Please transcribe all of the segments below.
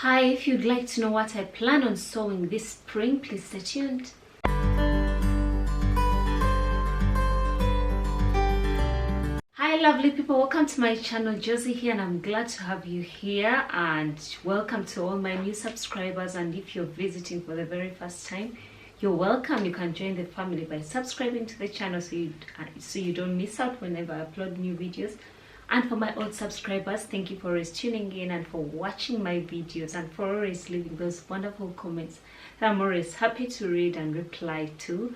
Hi, if you'd like to know what I plan on sewing this spring, please stay tuned. Hi lovely people, welcome to my channel. Josie here, and I'm glad to have you here, and welcome to all my new subscribers. And if you're visiting for the very first time, you're welcome. You can join the family by subscribing to the channel so you don't miss out whenever I upload new videos. And for my old subscribers, thank you for always tuning in and for watching my videos and for always leaving those wonderful comments that I'm always happy to read and reply to.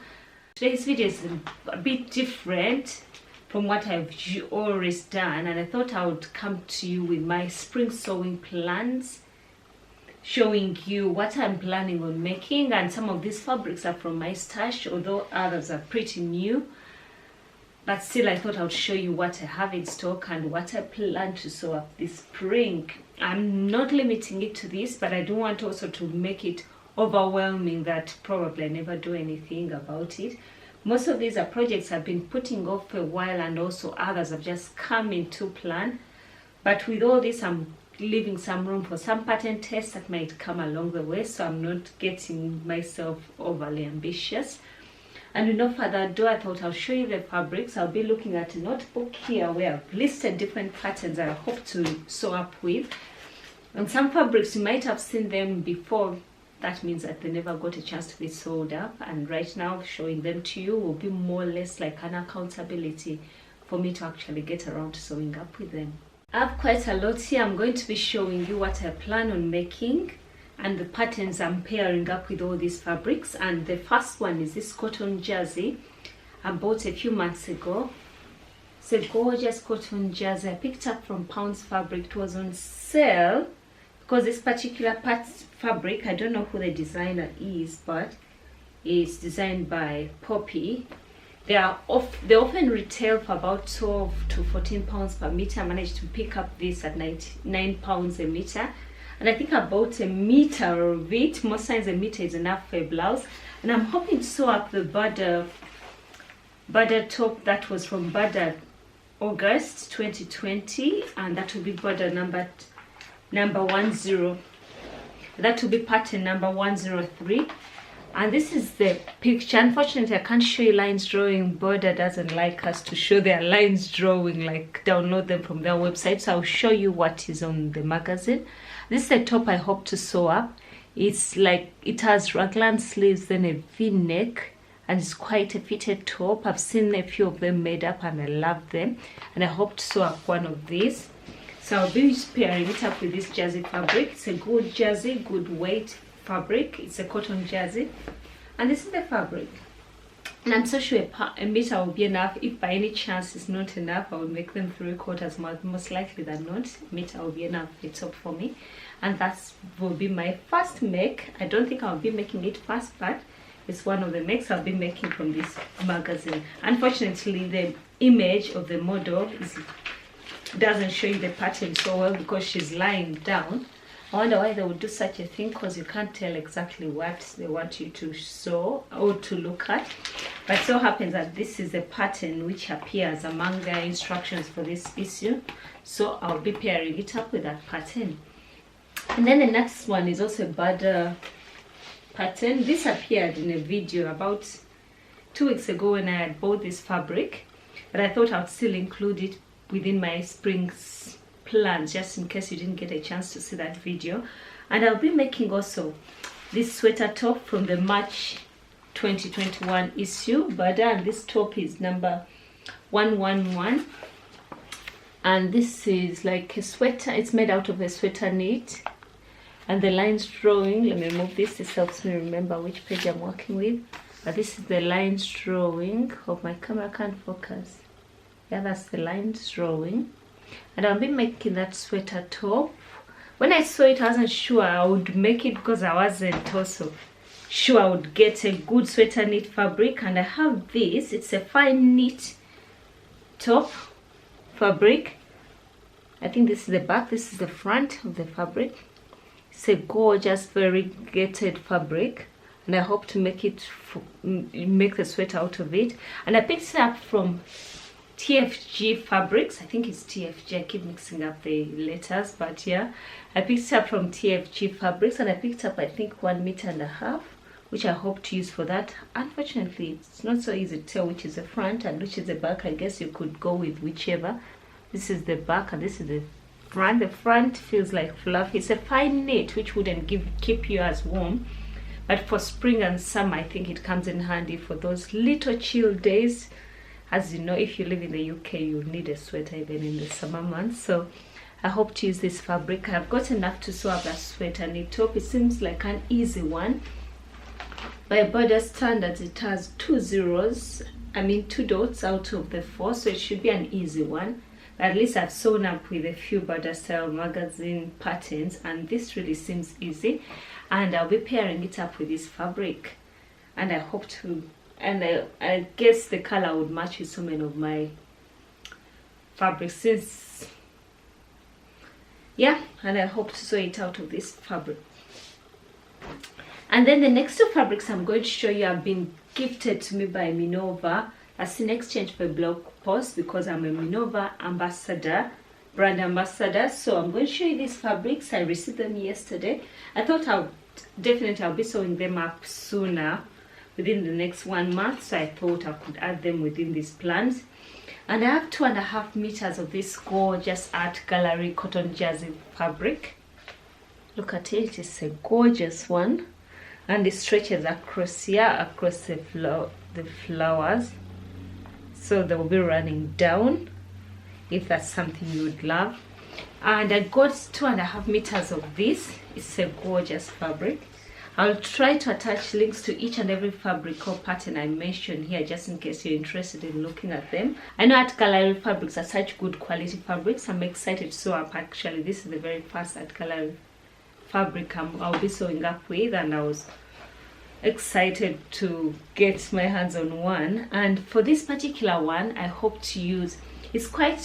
Today's video is a bit different from what I've always done, and I thought I would come to you with my spring sewing plans, showing you what I'm planning on making. And some of these fabrics are from my stash, although others are pretty new. But still, I thought I would show you what I have in stock and what I plan to sew up this spring. I'm not limiting it to this, but I don't want also to make it overwhelming that probably I never do anything about it. Most of these are projects I've been putting off for a while, and also others have just come into plan. But with all this, I'm leaving some room for some pattern tests that might come along the way, so I'm not getting myself overly ambitious. And with no further ado, I thought I'll show you the fabrics. I'll be looking at a notebook here where I've listed different patterns that I hope to sew up with. And some fabrics, you might have seen them before. That means that they never got a chance to be sewed up. And right now, showing them to you will be more or less like an accountability for me to actually get around to sewing up with them. I have quite a lot here. I'm going to be showing you what I plan on making and the patterns I'm pairing up with all these fabrics. And the first one is this cotton jersey I bought a few months ago. It's a gorgeous cotton jersey I picked up from Pounds Fabric. It was on sale because this particular fabric, I don't know who the designer is, but it's designed by Poppy. They often retail for about 12 to 14 pounds per meter. I managed to pick up this at 99 pounds a meter. And I think I bought a meter of it. Most times a meter is enough for a blouse. And I'm hoping to sew up the border top that was from border August 2020. And that will be border number 10. That will be pattern number 103. And this is the picture. Unfortunately, I can't show you lines drawing. Border doesn't like us to show their lines drawing, like download them from their website. So I'll show you what is on the magazine. This is the top I hope to sew up. It's like, it has raglan sleeves, then a v-neck, and it's quite a fitted top. I've seen a few of them made up and I love them. And I hope to sew up one of these. So I'll be pairing it up with this jersey fabric. It's a good jersey, good weight fabric. It's a cotton jersey, and this is the fabric. And I'm so sure a meter will be enough. If by any chance it's not enough, I will make them 3/4. Most likely than not, a meter will be enough for top for me. And that will be my first make. I don't think I'll be making it fast, but it's one of the makes I'll be making from this magazine. Unfortunately, the image of the model doesn't show you the pattern so well because she's lying down. I wonder why they would do such a thing, because you can't tell exactly what they want you to sew or to look at. But it so happens that this is the pattern which appears among their instructions for this issue. So I'll be pairing it up with that pattern. And then the next one is also a border pattern. This appeared in a video about 2 weeks ago when I had bought this fabric. But I thought I would still include it within my spring's plans, just in case you didn't get a chance to see that video. And I'll be making also this sweater top from the March 2021 issue border, and this top is number 111, and this is like a sweater. It's made out of a sweater knit, and the lines drawing, let me move this helps me remember which page I'm working with. But this is the lines drawing. Hope my camera can't focus. Yeah, that's the lines drawing. And I'll be making that sweater top. When I saw it, I wasn't sure I would make it because I wasn't also sure I would get a good sweater knit fabric. And I have this. It's a fine knit top fabric. I think this is the back. This is the front of the fabric. It's a gorgeous variegated fabric, and I hope to make the sweater out of it. And I picked it up from TFG Fabrics. I think it's TFG. I keep mixing up the letters, but yeah, I picked it up from TFG Fabrics, and I picked up, I think, 1.5 meters, which I hope to use for that. Unfortunately, it's not so easy to tell which is the front and which is the back. I guess you could go with whichever. This is the back and this is the front. The front feels like fluff. It's a fine knit which wouldn't keep you as warm, but for spring and summer I think it comes in handy for those little chill days. As you know, if you live in the UK, you need a sweater even in the summer months. So I hope to use this fabric. I've got enough to sew up that sweater knit top. It seems like an easy one. By border standards, it has 2 dots out of the 4, so it should be an easy one. But at least I've sewn up with a few border style magazine patterns, and this really seems easy. And I'll be pairing it up with this fabric, and I hope to, and I guess the color would match with so many of my fabrics, since, yeah, and I hope to sew it out of this fabric. And then the next 2 fabrics I'm going to show you have been gifted to me by Minerva as in exchange for a blog post, because I'm a Minerva ambassador, brand ambassador. So I'm going to show you these fabrics. I received them yesterday. I thought I'll be sewing them up sooner, within the next 1 month, so I thought I could add them within these plans. And I have 2.5 meters of this gorgeous art gallery cotton jersey fabric. Look at it, it's a gorgeous one, and it stretches across here, across the flowers, so they will be running down, if that's something you would love. And I got 2.5 meters of this. It's a gorgeous fabric. I'll try to attach links to each and every fabric or pattern I mentioned here, just in case you're interested in looking at them. I know Art Gallery fabrics are such good quality fabrics. I'm excited to sew up. Actually, this is the very first Art Gallery fabric I'll be sewing up with, and I was excited to get my hands on one. And for this particular one, I hope to use, it's quite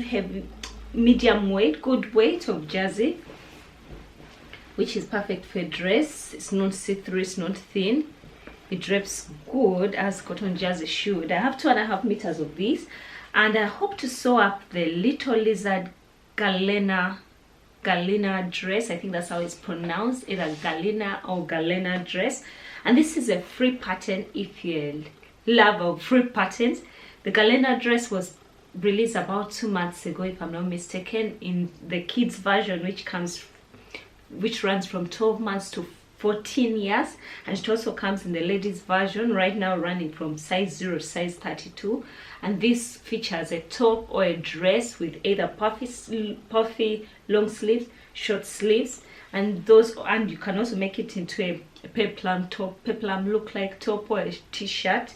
heavy, medium weight, good weight of jersey, which is perfect for a dress. It's not see-through, it's not thin, it drapes good as cotton jersey should. I have 2.5 meters of this, and I hope to sew up the Little Lizard Galena Dress. I think that's how it's pronounced, either Galena or Galena Dress. And this is a free pattern if you love of free patterns. The Galena Dress was released about 2 months ago, if I'm not mistaken, in the kids version, which runs from 12 months to 14 years, and it also comes in the ladies version right now, running from size 0 to size 32. And this features a top or a dress with either puffy long sleeves, short sleeves, and you can also make it into a peplum top, peplum look like top, or a t-shirt,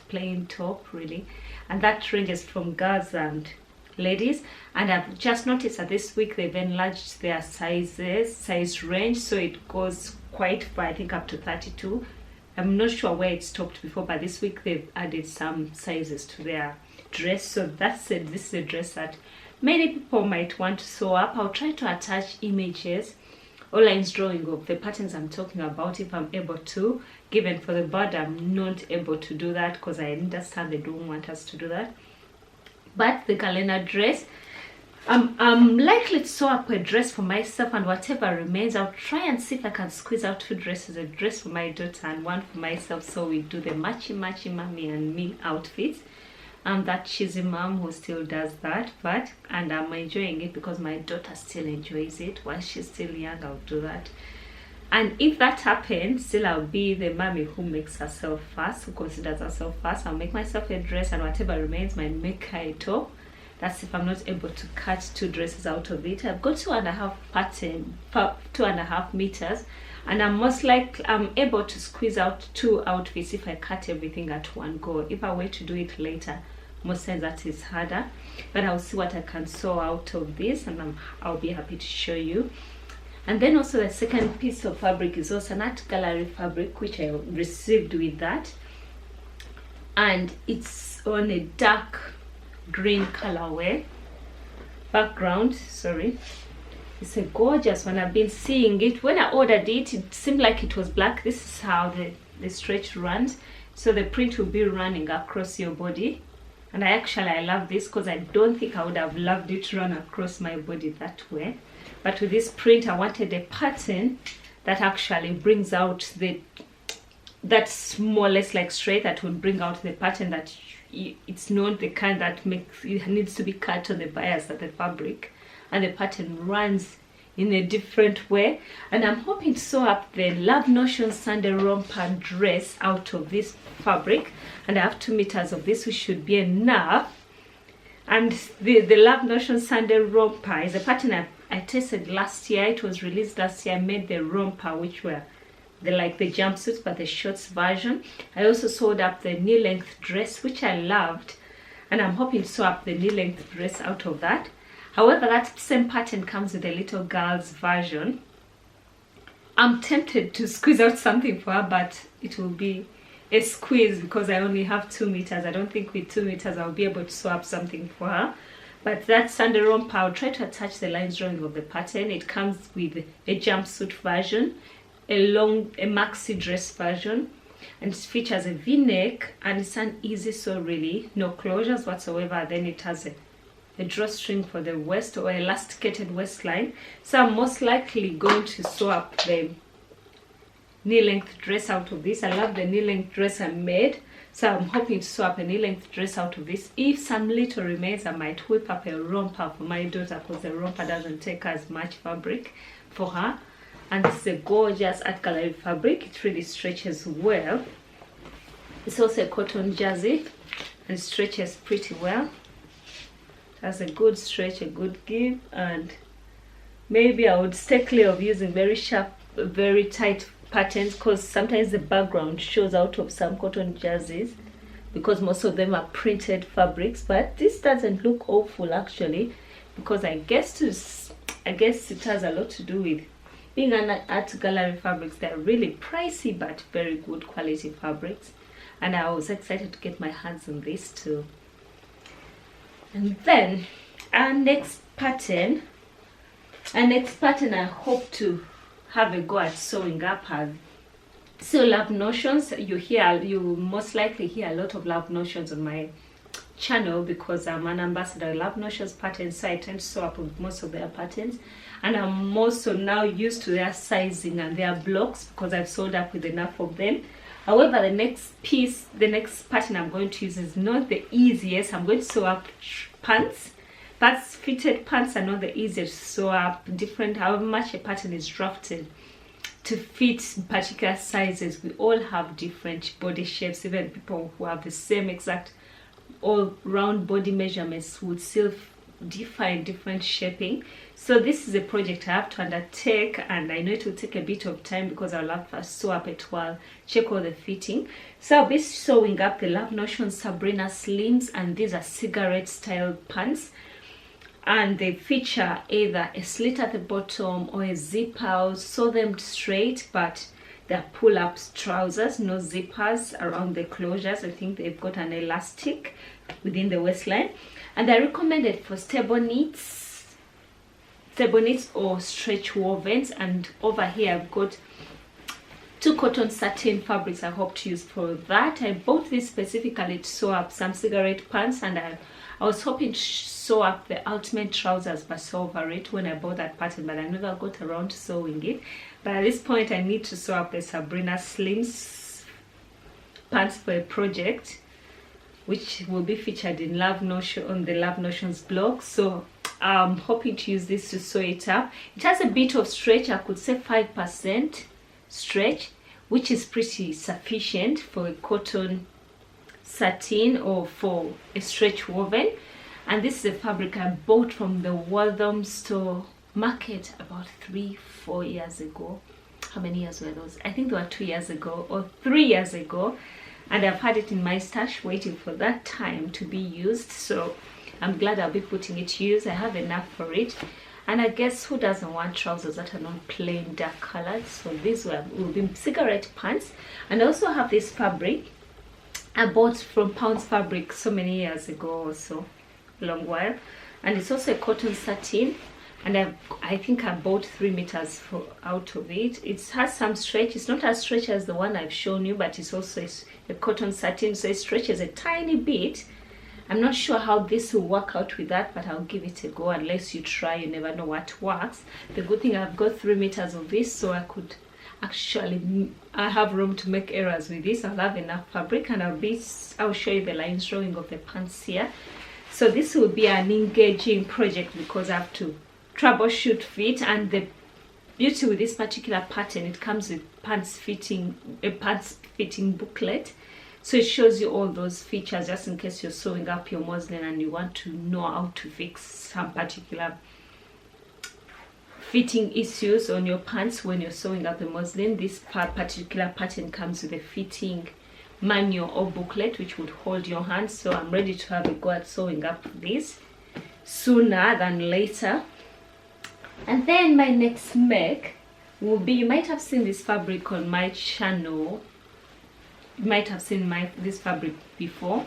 plain top really. And that ranges from girls and ladies. And I've just noticed that this week they've enlarged their size range, so it goes quite far, I think up to 32. I'm not sure where it stopped before, but this week they've added some sizes to their dress. So that's it. This is a dress that many people might want to sew up. I'll try to attach images or lines drawing of the patterns I'm talking about if I'm able to. Given for the bird, I'm not able to do that because I understand they don't want us to do that. But the Galena Dress, I'm likely to sew up a dress for myself, and whatever remains, I'll try and see if I can squeeze out 2 dresses, a dress for my daughter and one for myself, so we do the matchy mommy and me outfits. I'm that cheesy mom who still does that, and I'm enjoying it because my daughter still enjoys it. While she's still young, I'll do that. And if that happens, still I'll be the mommy who makes herself first, who considers herself first. I'll make myself a dress, and whatever remains, might make her a top. That's if I'm not able to cut 2 dresses out of it. I've got 2.5 meters, and I'm able to squeeze out 2 outfits if I cut everything at one go. If I were to do it later, most times that is harder, but I'll see what I can sew out of this, and I'll be happy to show you. And then also the second piece of fabric is also an Art Gallery fabric, which I received with that, and it's on a dark green colorway background. Sorry, it's a gorgeous one. I've been seeing it when I ordered it. It seemed like it was black. This is how the stretch runs. so the print will be running across your body. And I love this because I don't think I would have loved it run across my body that way. But with this print, I wanted a pattern that actually brings out that's more or less like straight, that would bring out the pattern that it's not the kind that makes it needs to be cut on the bias of the fabric, and the pattern runs in a different way. And I'm hoping to sew up the Love Notion Sunday romper dress out of this fabric, and I have 2 meters of this, which should be enough. And the Love Notion Sunday romper is a pattern I tested last year. It was released last year. I made the romper, which were the jumpsuits but the shorts version. I also sewed up the knee-length dress, which I loved, and I'm hoping to sew up the knee-length dress out of that. However, that same pattern comes with a little girl's version. I'm tempted to squeeze out something for her, but it will be a squeeze because I only have 2 meters. I don't think with 2 meters I'll be able to sew up something for her. But that Sunday romper, I'll try to attach the lines drawing of the pattern. It comes with a jumpsuit version, a maxi dress version, and it features a v-neck, and it's an easy sew, really, no closures whatsoever. Then it has a drawstring for the waist, or elasticated waistline. So I'm most likely going to sew up the knee-length dress out of this. I love the knee-length dress I made, so I'm hoping to sew up a knee-length dress out of this. If some little remains, I might whip up a romper for my daughter, because the romper doesn't take as much fabric for her. And this is a gorgeous art gallery fabric. It really stretches well. It's also a cotton jersey and stretches pretty well. It has a good stretch, a good give, and maybe I would stay clear of using very sharp, very tight patterns, because sometimes the background shows out of some cotton jerseys because most of them are printed fabrics. But this doesn't look awful actually, because I guess it has a lot to do with being an art gallery fabrics. They're really pricey but very good quality fabrics, and I was excited to get my hands on this too. And then our next pattern I hope to have a go at sewing up her. So Love Notions, you most likely hear a lot of Love Notions on my channel because I'm an ambassador of Love Notions patterns, so I tend to sew up with most of their patterns, and I'm also now used to their sizing and their blocks because I've sewed up with enough of them. However, the next pattern I'm going to use is not the easiest. I'm going to sew up pants. That's fitted pants are not the easiest to sew up. Different, however much a pattern is drafted to fit particular sizes. We all have different body shapes. Even people who have the same exact all round body measurements would still define different shaping. So this is a project I have to undertake, and I know it will take a bit of time because I'll have to sew up it while check all the fitting. So I'll be sewing up the Love Notion Sabrina Slims, and these are cigarette style pants, and they feature either a slit at the bottom or a zip out. Sew them straight, but they're pull-up trousers, no zippers around the closures. I think they've got an elastic within the waistline, and they're recommended for stable knits or stretch wovens. And over here I've got 2 cotton satin fabrics I hope to use for that. I bought this specifically to sew up some cigarette pants, and I was hoping to sew up the ultimate trousers but sew over it when I bought that pattern, but I never got around to sewing it. But at this point I need to sew up the Sabrina Slims pants for a project which will be featured in Love Notion on the Love Notions blog. So I'm hoping to use this to sew it up. It has a bit of stretch, I could say 5% stretch, which is pretty sufficient for a cotton satin or for a stretch woven. And this is a fabric I bought from the Waltham store market about 3-4 years ago. How many years were those? I think they were 2 years ago or 3 years ago, and I've had it in my stash waiting for that time to be used. So I'm glad I'll be putting it to use. I have enough for it, and I guess who doesn't want trousers that are not plain dark colored? So these will be cigarette pants. And I also have this fabric I bought from Pounds Fabric so many years ago or so, a long while, and it's also a cotton satin. and I think I bought 3 meters out of it. It has some stretch. It's not as stretchy as the one I've shown you, but it's also a cotton satin, so it stretches a tiny bit. I'm not sure how this will work out with that, but I'll give it a go. Unless you try, you never know what works. The good thing, I've got 3 meters of this, so I could actually, I have room to make errors with this. I'll have enough fabric, and I'll show you the lines drawing of the pants here. So this will be an engaging project because I have to troubleshoot fit, and the beauty with this particular pattern, it comes with a pants fitting booklet. So it shows you all those features just in case you're sewing up your muslin and you want to know how to fix some particular fitting issues on your pants when you're sewing up the muslin. This particular pattern comes with a fitting manual or booklet which would hold your hand. So I'm ready to have a go at sewing up this sooner than later. And then my next make will be, you might have seen this fabric on my channel. You might have seen this fabric before.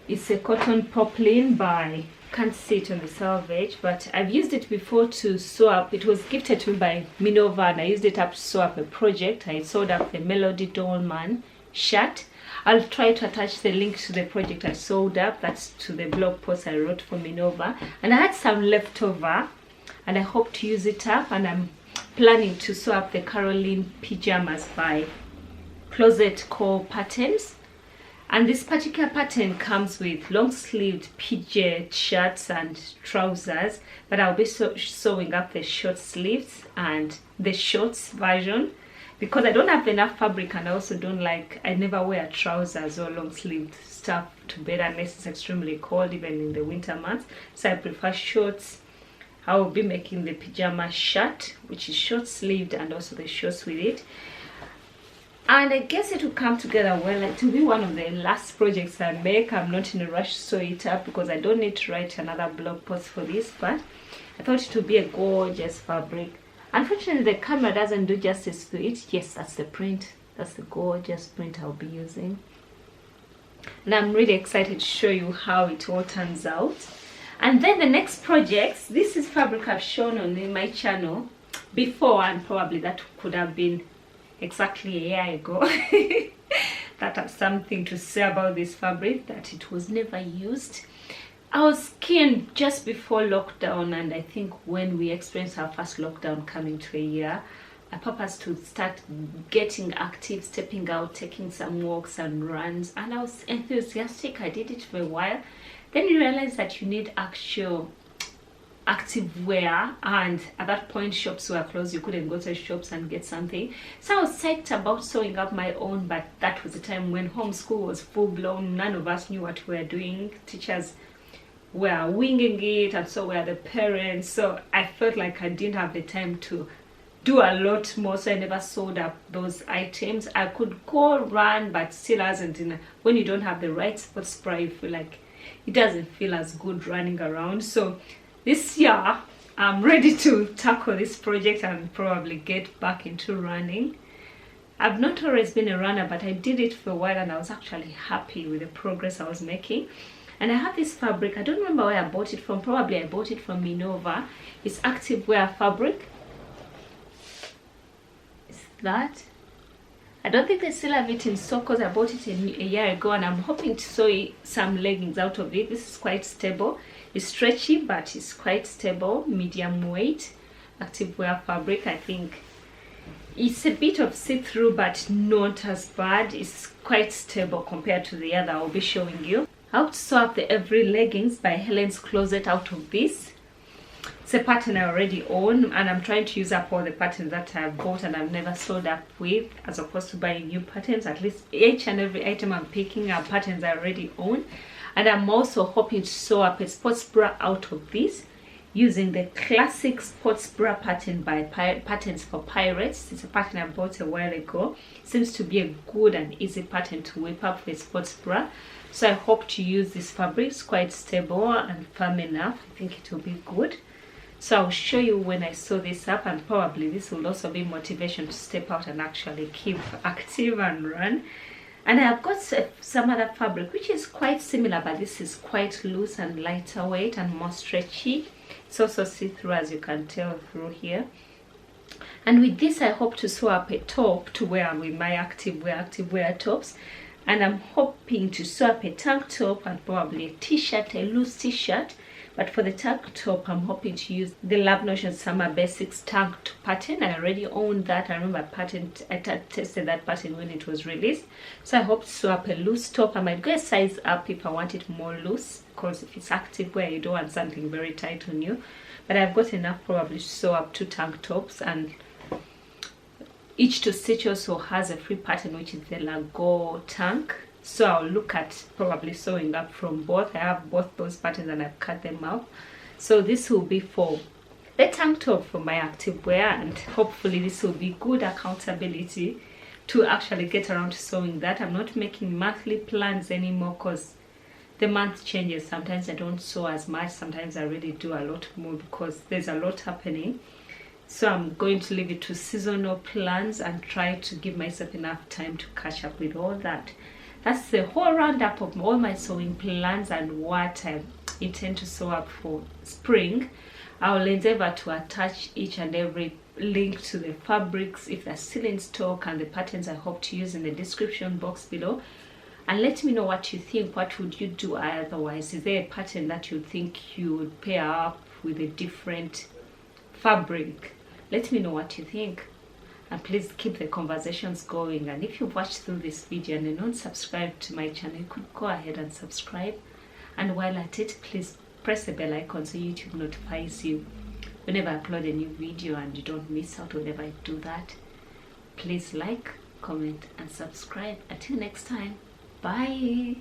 It's a cotton poplin by, can't see it on the selvage, but I've used it before to sew up. It was gifted to me by Minerva, and I used it up to sew up a project. I sewed up the Melody Dollman shirt. I'll try to attach the link to the project I sewed up. That's to the blog post I wrote for Minerva, and I had some leftover, and I hope to use it up. And I'm planning to sew up the Caroline Pajamas by Closet Core Patterns, and this particular pattern comes with long sleeved PJ shirts and trousers, but I'll be sewing up the short sleeves and the shorts version because I don't have enough fabric, and I also I never wear trousers or long sleeved stuff to bed unless it's extremely cold, even in the winter months. So I prefer shorts. I will be making the pajama shirt, which is short sleeved, and also the shorts with it. And I guess it will come together well. It will be one of the last projects I make. I'm not in a rush to sew it up because I don't need to write another blog post for this, but I thought it would be a gorgeous fabric. Unfortunately, the camera doesn't do justice to it. Yes, that's the print. That's the gorgeous print I'll be using. And I'm really excited to show you how it all turns out. And then the next projects, this is fabric I've shown on my channel before, and probably that could have been exactly a year ago. That has something to say about this fabric, that it was never used. I was keen just before lockdown, and I think when we experienced our first lockdown coming to a year, I purposed to start getting active, stepping out, taking some walks and runs, and I was enthusiastic. I did it for a while. Then you realize that you need actual activewear, and at that point shops were closed. You couldn't go to shops and get something. So I was psyched about sewing up my own, but that was the time when homeschool was full blown. None of us knew what we were doing. Teachers were winging it, and so were the parents. So I felt like I didn't have the time to do a lot more, so I never sewed up those items. I could go run, but still hasn't when you don't have the right sports bra, you feel like it doesn't feel as good running around. So this year I'm ready to tackle this project and probably get back into running. I've not always been a runner, but I did it for a while, and I was actually happy with the progress I was making. And I have this fabric. I don't remember where I bought it from. Probably I bought it from Minerva. It's activewear fabric. Is that? I don't think they still have it in stock because I bought it a year ago, and I'm hoping to sew some leggings out of it. This is quite stable. It's stretchy, but it's quite stable. Medium weight activewear fabric. I think it's a bit of see-through, but not as bad. It's quite stable compared to the other I'll be showing you. I hope to sew up the Every Leggings by Helen's Closet out of this. It's a pattern I already own, and I'm trying to use up all the patterns that I've bought and I've never sewed up with, as opposed to buying new patterns. At least each and every item I'm picking are patterns I already own. And I'm also hoping to sew up a sports bra out of this using the classic sports bra pattern by Patterns for Pirates. It's a pattern I bought a while ago. It seems to be a good and easy pattern to whip up for a sports bra. So I hope to use this fabric. It's quite stable and firm enough. I think it will be good. So I'll show you when I sew this up, and probably this will also be motivation to step out and actually keep active and run. And I've got some other fabric which is quite similar, but this is quite loose and lighter weight and more stretchy. It's also see-through, as you can tell through here. And with this, I hope to sew up a top to wear with my activewear tops. And I'm hoping to sew up a tank top and probably a t-shirt, a loose t-shirt. But for the tank top, I'm hoping to use the Love Notion Summer Basics tank pattern. I already own that. I remember I tested that pattern when it was released. So I hope to sew up a loose top. I might go a size up if I want it more loose, because if it's activewear, you don't want something very tight on you. But I've got enough probably to sew up 2 tank tops, and each to stitch also has a free pattern, which is the Lago tank. So I'll look at probably sewing up from both. I have both those patterns and I've cut them out. So this will be for the tank top for my activewear, and hopefully this will be good accountability to actually get around to sewing that. I'm not making monthly plans anymore because the month changes. Sometimes I don't sew as much, sometimes I really do a lot more because there's a lot happening. So I'm going to leave it to seasonal plans and try to give myself enough time to catch up with all that. That's the whole roundup of all my sewing plans and what I intend to sew up for spring. I will endeavor to attach each and every link to the fabrics if they're still in stock and the patterns I hope to use in the description box below. And let me know what you think. What would you do otherwise? Is there a pattern that you think you would pair up with a different fabric? Let me know what you think. And please keep the conversations going. And if you've watched through this video and you're not subscribed to my channel, you could go ahead and subscribe. And while at it, please press the bell icon so YouTube notifies you whenever I upload a new video and you don't miss out whenever I do that. Please like, comment, and subscribe. Until next time, bye.